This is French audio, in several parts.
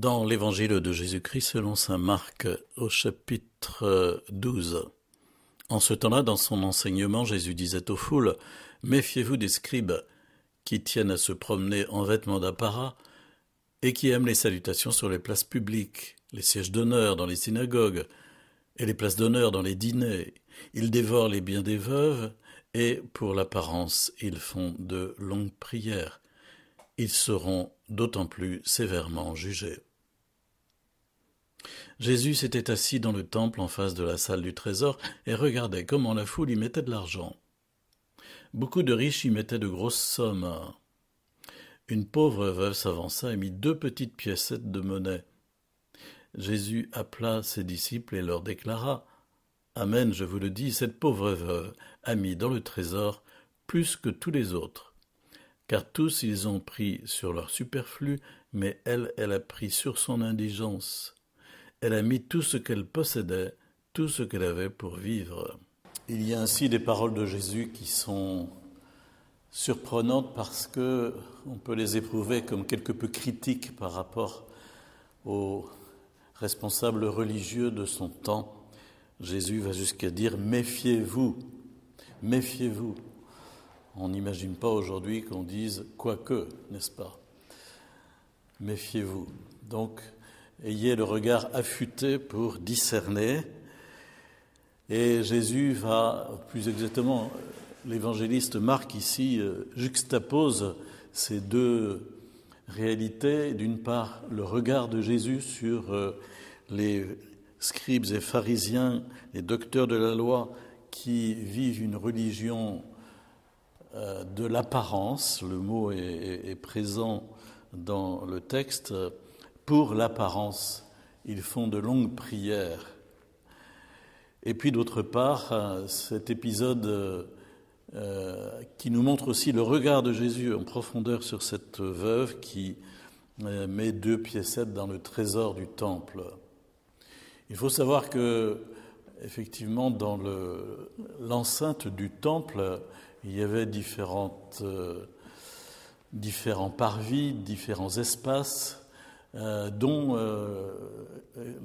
Dans l'Évangile de Jésus-Christ selon saint Marc au chapitre 12. En ce temps-là, dans son enseignement, Jésus disait aux foules : « Méfiez-vous des scribes qui tiennent à se promener en vêtements d'apparat et qui aiment les salutations sur les places publiques, les sièges d'honneur dans les synagogues et les places d'honneur dans les dîners. Ils dévorent les biens des veuves et, pour l'apparence, ils font de longues prières. Ils seront d'autant plus sévèrement jugés. » Jésus s'était assis dans le temple en face de la salle du trésor et regardait comment la foule y mettait de l'argent. Beaucoup de riches y mettaient de grosses sommes. Une pauvre veuve s'avança et mit 2 petites piécettes de monnaie. Jésus appela ses disciples et leur déclara : « Amen, je vous le dis, cette pauvre veuve a mis dans le trésor plus que tous les autres. Car tous ils ont pris sur leur superflu, mais elle a pris sur son indigence. Elle a mis tout ce qu'elle possédait, tout ce qu'elle avait pour vivre. » Il y a ainsi des paroles de Jésus qui sont surprenantes parce que on peut les éprouver comme quelque peu critiques par rapport aux responsables religieux de son temps. Jésus va jusqu'à dire : « Méfiez-vous, méfiez-vous ». On n'imagine pas aujourd'hui qu'on dise « quoique », n'est-ce pas ? Méfiez-vous. Donc, ayez le regard affûté pour discerner. Et Jésus va, plus exactement, l'évangéliste Marc ici juxtapose ces 2 réalités. D'une part, le regard de Jésus sur les scribes et pharisiens, les docteurs de la loi qui vivent une religion de l'apparence. Le mot est présent dans le texte. Pour l'apparence, ils font de longues prières. Et puis d'autre part, cet épisode qui nous montre aussi le regard de Jésus en profondeur sur cette veuve qui met 2 piécettes dans le trésor du temple. Il faut savoir que, effectivement, dans l'enceinte du temple, il y avait différents parvis, différents espaces, dont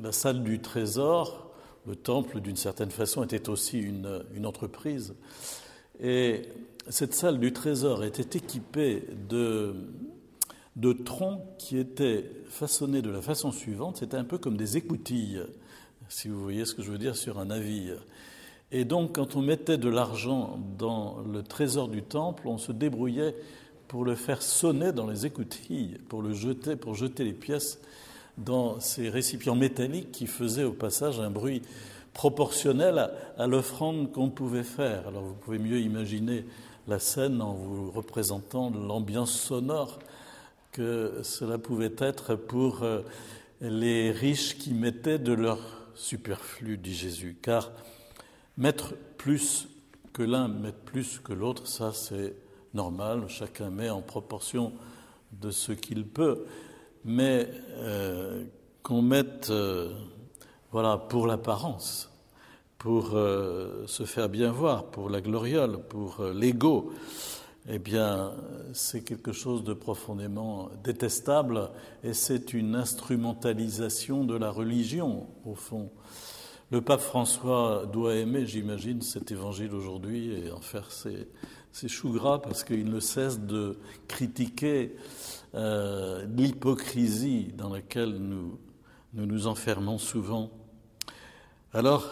la salle du trésor. Le temple, d'une certaine façon, était aussi une entreprise. Et cette salle du trésor était équipée de troncs qui étaient façonnés de la façon suivante. C'était un peu comme des écoutilles, si vous voyez ce que je veux dire, sur un navire. Et donc, quand on mettait de l'argent dans le trésor du temple, on se débrouillait pour le faire sonner dans les écoutilles, pour jeter les pièces dans ces récipients métalliques qui faisaient au passage un bruit proportionnel à l'offrande qu'on pouvait faire. Alors vous pouvez mieux imaginer la scène en vous représentant l'ambiance sonore que cela pouvait être pour les riches qui mettaient de leur superflu, dit Jésus. Car mettre plus que l'un, mettre plus que l'autre, ça c'est normal, chacun met en proportion de ce qu'il peut. Mais qu'on mette pour l'apparence, pour se faire bien voir, pour la gloriole, pour l'ego, eh bien, c'est quelque chose de profondément détestable et c'est une instrumentalisation de la religion, au fond. Le pape François doit aimer, j'imagine, cet évangile aujourd'hui et en faire ses choux gras parce qu'il ne cesse de critiquer l'hypocrisie dans laquelle nous enfermons souvent. Alors,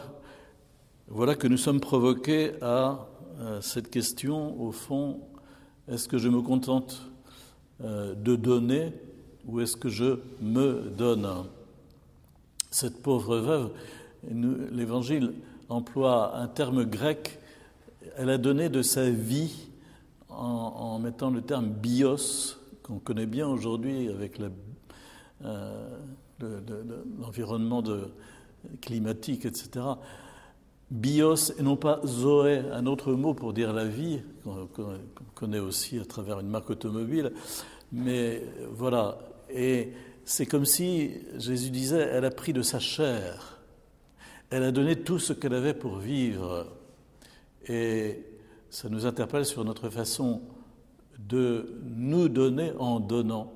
voilà que nous sommes provoqués à cette question, au fond, est-ce que je me contente de donner ou est-ce que je me donne ? Cette pauvre veuve, l'Évangile emploie un terme grec, elle a donné de sa vie en mettant le terme bios, qu'on connaît bien aujourd'hui avec l'environnement climatique, etc. Bios et non pas zoé, un autre mot pour dire la vie, qu'on connaît aussi à travers une marque automobile. Mais voilà, et c'est comme si Jésus disait, elle a pris de sa chair, elle a donné tout ce qu'elle avait pour vivre. Et ça nous interpelle sur notre façon de nous donner en donnant.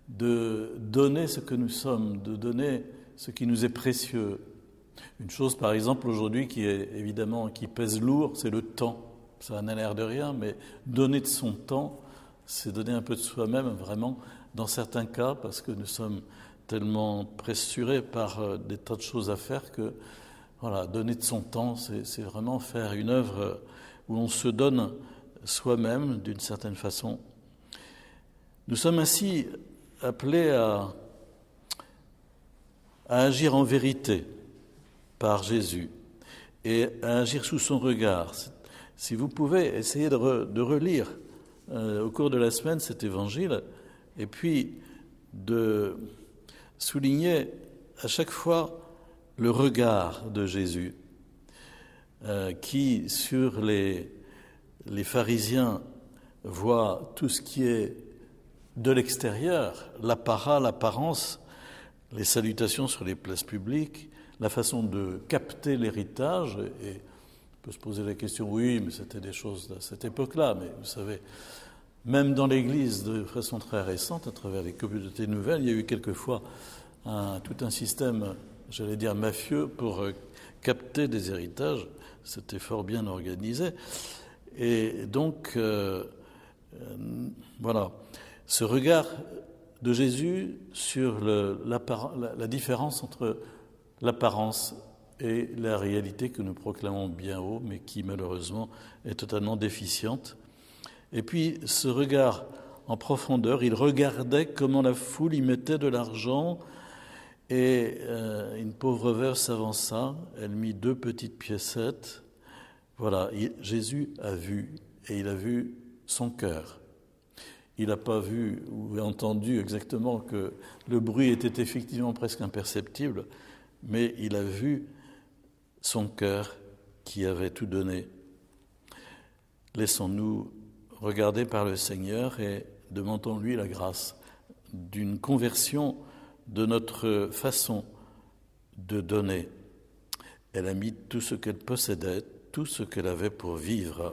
de donner ce que nous sommes, de donner ce qui nous est précieux. Une chose, par exemple, aujourd'hui, qui pèse lourd, c'est le temps. Ça n'a l'air de rien, mais donner de son temps, c'est donner un peu de soi-même, vraiment, dans certains cas, parce que nous sommes tellement pressurés par des tas de choses à faire que, voilà, donner de son temps, c'est vraiment faire une œuvre où on se donne soi-même, d'une certaine façon. Nous sommes ainsi appelés à agir en vérité par Jésus et à agir sous son regard. Si vous pouvez, essayer de relire au cours de la semaine cet évangile et puis de souligner à chaque fois le regard de Jésus qui, sur les pharisiens, voit tout ce qui est de l'extérieur, l'apparat, l'apparence, les salutations sur les places publiques, la façon de capter l'héritage. Et on peut se poser la question, oui, mais c'était des choses à cette époque-là. Mais vous savez, même dans l'Église, de façon très récente, à travers les communautés nouvelles, il y a eu quelquefois tout un système, j'allais dire, mafieux pour capter des héritages. C'était fort bien organisé. Et donc, voilà, ce regard de Jésus sur la différence entre l'apparence et la réalité que nous proclamons bien haut, mais qui malheureusement est totalement déficiente. Et puis ce regard en profondeur, il regardait comment la foule y mettait de l'argent, et une pauvre veuve s'avança, elle mit 2 petites piécettes. Voilà, Jésus a vu, et il a vu son cœur. Il n'a pas vu ou entendu exactement que le bruit était effectivement presque imperceptible, mais il a vu son cœur qui avait tout donné. Laissons-nous regarder par le Seigneur et demandons-lui la grâce d'une conversion de notre façon de donner. Elle a mis tout ce qu'elle possédait, tout ce qu'elle avait pour vivre.